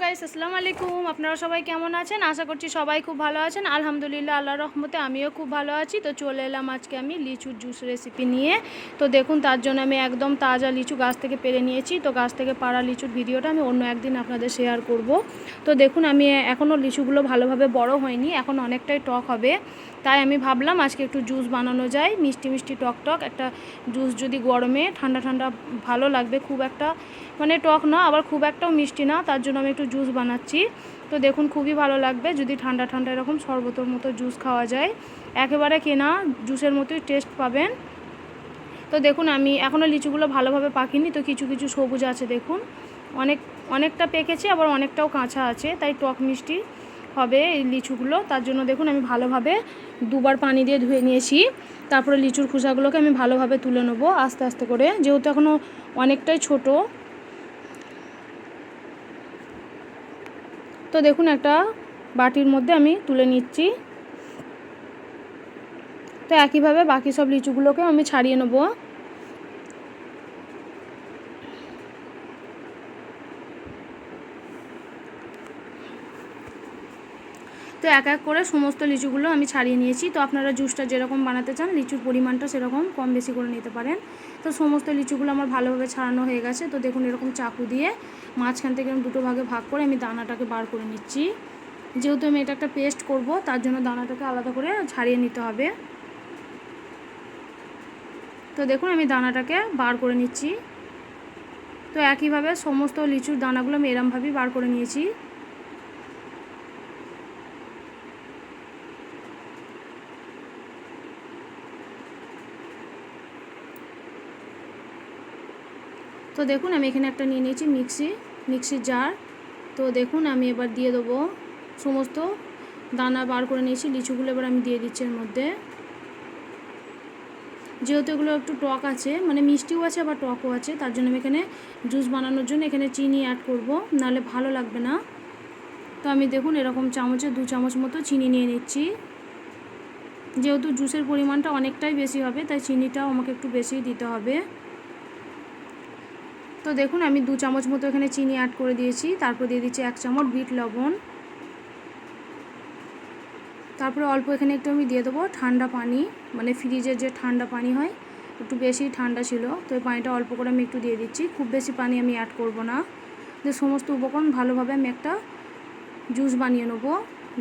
Guys, আসসালামু আলাইকুম। আপনারা সবাই কেমন আছেন? আশা করছি সবাই খুব ভালো আছেন। আলহামদুলিল্লাহ, আল্লাহর রহমতে আমিও খুব ভালো আছি। তো চলে এলাম আজকে আমি লিচুর জুস রেসিপি নিয়ে। তো দেখুন, তার জন্য আমি একদম তাজা লিচু গাছ থেকে পেড়ে নিয়েছি। তো গাছ থেকে পাড়া লিচুর ভিডিওটা আমি অন্য একদিন আপনাদের শেয়ার করব। তো দেখুন, আমি এখনও লিচুগুলো ভালোভাবে বড় হয়নি, এখন অনেকটাই টক হবে। তাই আমি ভাবলাম আজকে একটু জুস বানানো যায়, মিষ্টি মিষ্টি টক টক একটা জুস। যদি গরমে ঠান্ডা ঠান্ডা ভালো লাগবে, খুব একটা মানে টক না, আবার খুব একটাও মিষ্টি না, তার জন্য আমি একটু জুস বানাচ্ছি। তো দেখুন, খুবই ভালো লাগবে যদি ঠান্ডা ঠান্ডা এরকম শরবতের মতো জুস খাওয়া যায়। একেবারে কেনা জুসের মতোই টেস্ট পাবেন। তো দেখুন, আমি এখনও লিচুগুলো ভালোভাবে পাকিনি, তো কিছু কিছু সবুজ আছে দেখুন, অনেকটা পেকেছে, আবার অনেকটাও কাঁচা আছে, তাই টক মিষ্টি হবে এই লিচুগুলো। তার জন্য দেখুন, আমি ভালোভাবে দুবার পানি দিয়ে ধুয়ে নিয়েছি। তারপরে লিচুর খোসাগুলোকে আমি ভালোভাবে তুলে নেবো আস্তে আস্তে করে, যেহেতু এখনও অনেকটাই ছোট। তো দেখুন, একটা বাটির মধ্যে আমি তুলে নিচ্ছি। তো একইভাবে বাকি সব লিচুগুলোকে আমি ছাড়িয়ে নেব। তো এক এক করে সমস্ত লিচুগুলো আমি ছাড়িয়ে নিয়েছি। তো আপনারা জুসটা যেরকম বানাতে চান, লিচুর পরিমাণটা সেরকম কম বেশি করে নিতে পারেন। তো সমস্ত লিচুগুলো আমার ভালোভাবে ছাড়ানো হয়ে গেছে। তো দেখুন, এরকম চাকু দিয়ে মাঝখান থেকে দুটো ভাগে ভাগ করে আমি দানাটাকে বার করে নিচ্ছি। যেহেতু আমি এটা একটা পেস্ট করব, তার জন্য দানাটাকে আলাদা করে ছাড়িয়ে নিতে হবে। তো দেখুন, আমি দানাটাকে বার করে নিচ্ছি। তো একইভাবে সমস্ত লিচুর দানাগুলো আমি এরমভাবেই বার করে নিয়েছি। তো দেখুন, আমি এখানে একটা নিয়ে নিয়েছি মিক্সির জার। তো দেখুন, আমি এবার দিয়ে দেবো সমস্ত দানা বার করে নিয়েছি লিচুগুলো, এবার আমি দিয়ে দিচ্ছি এর মধ্যে। যেহেতু এগুলো একটু টক আছে, মানে মিষ্টিও আছে আবার টকও আছে, তার জন্য আমি এখানে জুস বানানোর জন্য এখানে চিনি অ্যাড করব, নাহলে ভালো লাগবে না। তো আমি দেখুন এরকম চামচে 2 চামচ মতো চিনি নিয়ে নিচ্ছি। যেহেতু জুসের পরিমাণটা অনেকটাই বেশি হবে, তাই চিনিটাও আমাকে একটু বেশিই দিতে হবে। তো দেখুন, আমি 2 চামচ মতো এখানে চিনি অ্যাড করে দিয়েছি। তারপর দিয়ে দিচ্ছি 1 চামচ বিট লবণ। তারপরে অল্প এখানে একটু আমি দিয়ে দেবো ঠান্ডা পানি, মানে ফ্রিজের যে ঠান্ডা পানি হয়, একটু বেশি ঠান্ডা ছিল, তো এই পানিটা অল্প করে আমি একটু দিয়ে দিচ্ছি। খুব বেশি পানি আমি অ্যাড করব না। যে সমস্ত উপকরণ ভালোভাবে আমি একটা জুস বানিয়ে নেবো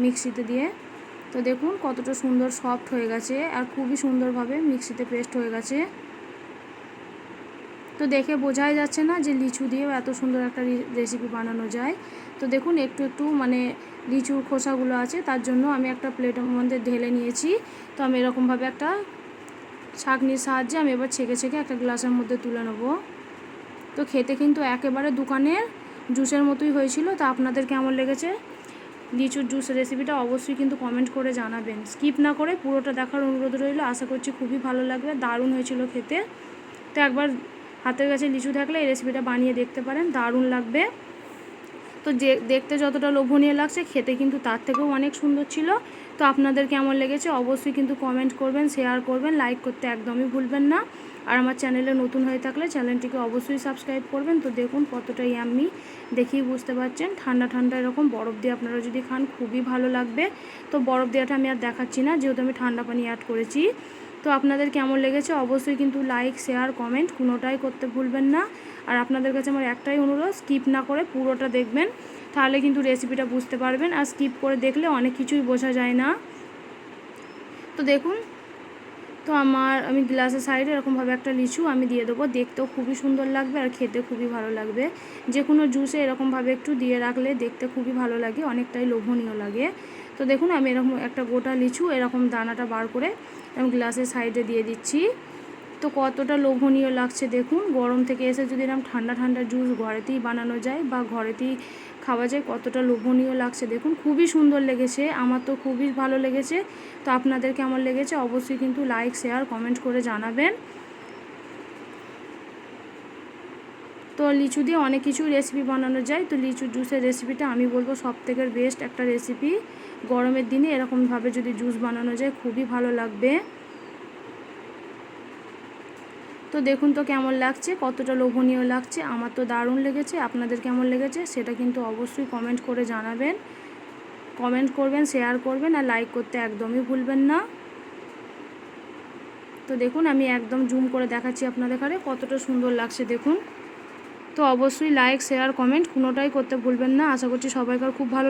মিক্সিতে দিয়ে। তো দেখুন কতটা সুন্দর সফট হয়ে গেছে, আর খুবই সুন্দরভাবে মিক্সিতে পেস্ট হয়ে গেছে। তো দেখে বোঝাই যাচ্ছে না যে লিচু দিয়েও এত সুন্দর একটা রেসিপি বানানো যায়। তো দেখুন, একটু একটু মানে লিচুর খোসাগুলো আছে, তার জন্য আমি একটা প্লেটের মধ্যে ঢেলে নিয়েছি। তো আমি এরকমভাবে একটা ছাঁকনির সাহায্যে আমি এবার ছেঁকে ছেঁকে একটা গ্লাসের মধ্যে তুলে নেব। তো খেতে কিন্তু একেবারে দোকানের জুসের মতোই হয়েছিল। তো আপনাদের কেমন লেগেছে লিচুর জুস রেসিপিটা অবশ্যই কিন্তু কমেন্ট করে জানাবেন। স্কিপ না করে পুরোটা দেখার অনুরোধ রইল। আশা করছি খুবই ভালো লাগবে, দারুণ হয়েছিল খেতে। তো একবার হাতের কাছে লিচু থাকলে এই রেসিপিটা বানিয়ে দেখতে পারেন, দারুণ লাগবে। তো যে দেখতে যতটা লোভনীয় লাগছে, খেতে কিন্তু তার থেকেও অনেক সুন্দর ছিল। তো আপনাদের কেমন লেগেছে অবশ্যই কিন্তু কমেন্ট করবেন, শেয়ার করবেন, লাইক করতে একদমই ভুলবেন না। আর আমার চ্যানেলে নতুন হয়ে থাকলে চ্যানেলটিকে অবশ্যই সাবস্ক্রাইব করবেন। তো দেখুন কতটা ইয়াম্মি, দেখেই বুঝতে পারছেন। ঠান্ডা ঠান্ডা এরকম বরফ দিয়ে আপনারা যদি খান খুবই ভালো লাগবে। তো বরফ দেওয়াটা আমি আর দেখাচ্ছি না, যেহেতু আমি ঠান্ডা পানি অ্যাড করেছি। তো আপনাদের কেমন লেগেছে অবশ্যই কিন্তু লাইক, শেয়ার, কমেন্ট কোনোটাই করতে ভুলবেন না। আর আপনাদের কাছে আমার একটাই অনুরোধ, স্কিপ না করে পুরোটা দেখবেন, তাহলে কিন্তু রেসিপিটা বুঝতে পারবেন। আর স্কিপ করে দেখলে অনেক কিছুই বোঝা যায় না। তো দেখুন, তো আমি গ্লাসের সাইডে এরকমভাবে একটা লিচু আমি দিয়ে দেবো, দেখতেও খুবই সুন্দর লাগবে আর খেতে খুবই ভালো লাগবে। যে কোনো জুসে এরকমভাবে একটু দিয়ে রাখলে দেখতে খুবই ভালো লাগে, অনেকটাই লোভনীয় লাগে। তো দেখুন, আমি এরকম একটা গোটা লিচু এরকম দানাটা বার করে আমি গ্লাসের সাইডে দিয়ে দিচ্ছি। তো কতটা লোভনীয় লাগছে দেখুন। গরম থেকে এসে যদি এরকম ঠান্ডা ঠান্ডা জুস ঘরেতেই বানানো যায় বা ঘরেতেই খাওয়া যায়, কতটা লোভনীয় লাগছে দেখুন। খুবই সুন্দর লেগেছে, আমার তো খুবই ভালো লেগেছে। তো আপনাদের কেমন লেগেছে অবশ্যই কিন্তু লাইক, শেয়ার, কমেন্ট করে জানাবেন। তো লিচু দিয়ে অনেক কিছু রেসিপি বানানো যায়। তো লিচুর জুসের রেসিপিটা আমি বলবো সবথেকে বেস্ট একটা রেসিপি। গরমের দিনে এরকমভাবে যদি জুস বানানো যায় খুবই ভালো লাগবে। তো তো দেখুন তো কেমন লাগছে, কতটা লোভনীয় লাগছে। আমার তো দারুণ লেগেছে। আপনাদের কেমন লেগেছে সেটা কিন্তু অবশ্যই কমেন্ট করে জানাবেন। কমেন্ট করবেন, শেয়ার করবেন আর লাইক করতে একদমই ভুলবেন না। তো দেখুন আমি একদম জুম করে দেখাচ্ছি আপনাদের ঘরে কতটা সুন্দর লাগছে দেখুন। তো অবশ্যই লাইক, শেয়ার, কমেন্ট কোনোটাই করতে ভুলবেন না। আশা করছি সবাইকার খুব ভালো